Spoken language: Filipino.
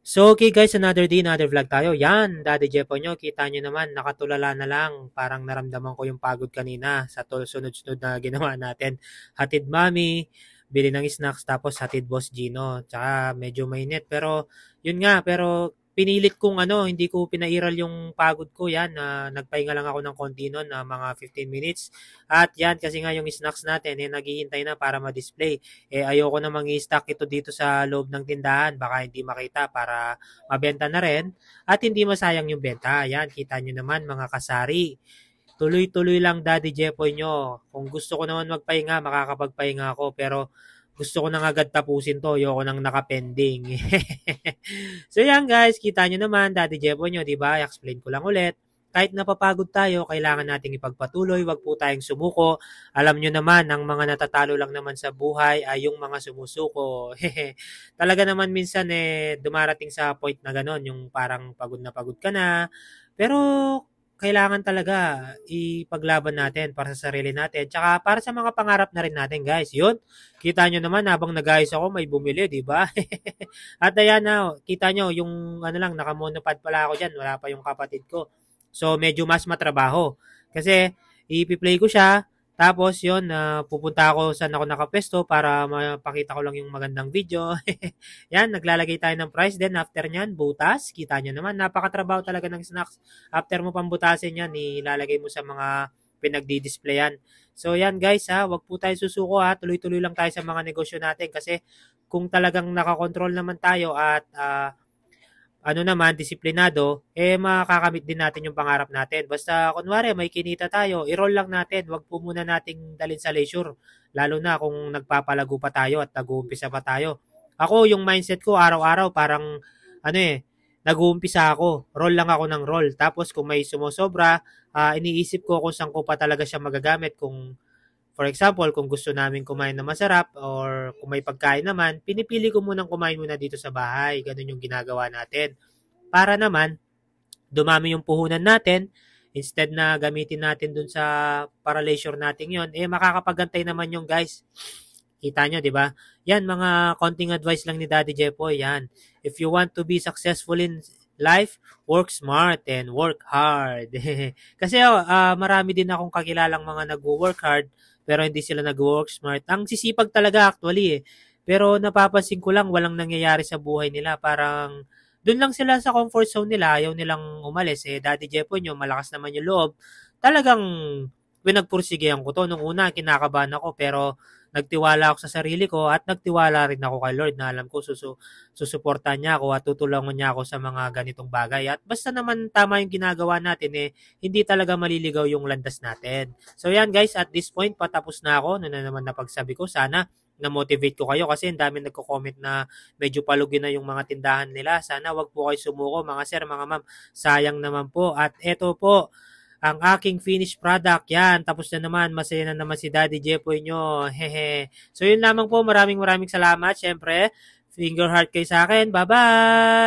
So, okay guys, another day, another vlog tayo. Yan, Daddy Jepo nyo, kita nyo naman, nakatulala na lang. Parang naramdaman ko yung pagod kanina sa sunod-sunod na ginawa natin. Hatid mami, bili ng snacks, tapos hatid boss Gino. Tsaka medyo mainit. Pero, yun nga, pero pinilit kong hindi ko pinairal yung pagod ko. Yan, nagpahinga lang ako ng konti nun, na mga 15 minutes. At yan, kasi nga yung snacks natin, naghihintay na para ma-display. Ayoko na i-stock ito dito sa loob ng tindahan, baka hindi makita para mabenta na rin at hindi masayang yung benta. Ayan, kita nyo naman mga kasari. Tuloy-tuloy lang Daddy Jepoy nyo. Kung gusto ko naman magpahinga, makakapagpahinga ako pero gusto ko nang agad tapusin to. Ayoko nang nakapending. So yan guys, kita nyo naman Daddy Jepoy nyo, di ba? I-explain ko lang ulit. Kahit napapagod tayo, kailangan nating ipagpatuloy, wag po tayong sumuko. Alam nyo naman, ang mga natatalo lang naman sa buhay ay yung mga sumusuko. Talaga naman minsan dumarating sa point na gano'n, yung parang pagod na pagod ka na. Pero kailangan talaga ipaglaban natin para sa sarili natin. Tsaka para sa mga pangarap na rin natin guys. Yun, kita nyo naman habang nag-ayos ako may bumili, di ba? At ayan na, kita nyo yung lang, nakamonopod pala ako dyan. Wala pa yung kapatid ko. So, medyo mas matrabaho. Kasi, ipi-play ko siya, tapos yun, pupunta ako saan ako nakapesto para mapakita ko lang yung magandang video. Yan, naglalagay tayo ng price. Then, after nyan, butas. Kita nyo naman, napakatrabaho talaga ng snacks. After mo pambutasin yan, ilalagay mo sa mga pinagdi-displayan. So, yan guys, wag po tayo susuko tuloy-tuloy lang tayo sa mga negosyo natin kasi kung talagang nakakontrol naman tayo at naman, disiplinado, makakamit din natin yung pangarap natin. Basta, kunwari, may kinita tayo, i-roll lang natin. Wag po muna nating dalhin sa leisure. Lalo na kung nagpapalago pa tayo at nag-uumpisa pa tayo. Ako, yung mindset ko, araw-araw, parang, nag-uumpisa ako. Roll lang ako ng roll. Tapos, kung may sumusobra, iniisip ko kung saan ko pa talaga siya magagamit. Kung for example, kung gusto namin kumain na masarap or kung may pagkain naman, pinipili ko munang kumain muna dito sa bahay. Ganun yung ginagawa natin. Para naman, dumami yung puhunan natin, instead na gamitin natin dun sa para leisure natin yon, makakapagantay naman yung guys. Kita nyo, di ba? Yan, mga konting advice lang ni Daddy Jepoy. Yan. If you want to be successful in life, work smart and work hard. Kasi marami din akong kakilalang mga nag-work hard pero hindi sila nag-work smart. Ang sisipag talaga actually. Pero napapansin ko lang walang nangyayari sa buhay nila. Parang doon lang sila sa comfort zone nila. Ayaw nilang umalis. Daddy Jepoy nyo, malakas naman yung loob. Talagang pinagpursigihan ko to. Nung una, kinakabahan ako pero nagtiwala ako sa sarili ko at nagtiwala rin ako kay Lord na alam ko susuportahan niya ako at tutulungan niya ako sa mga ganitong bagay. At basta naman tama yung ginagawa natin, hindi talaga maliligaw yung landas natin. So yan guys, at this point, patapos na ako. Ano na naman napagsabi ko, sana na-motivate ko kayo kasi ang dami nagko-comment na medyo palugin na yung mga tindahan nila. Sana wag po kayo sumuko mga sir, mga ma'am. Sayang naman po. At eto po, ang aking finished product. Yan, tapos na naman. Masaya na naman si Daddy Jepoy nyo. Hehe. So yun lamang po. Maraming salamat. Siyempre, finger heart kayo sa akin. Bye-bye!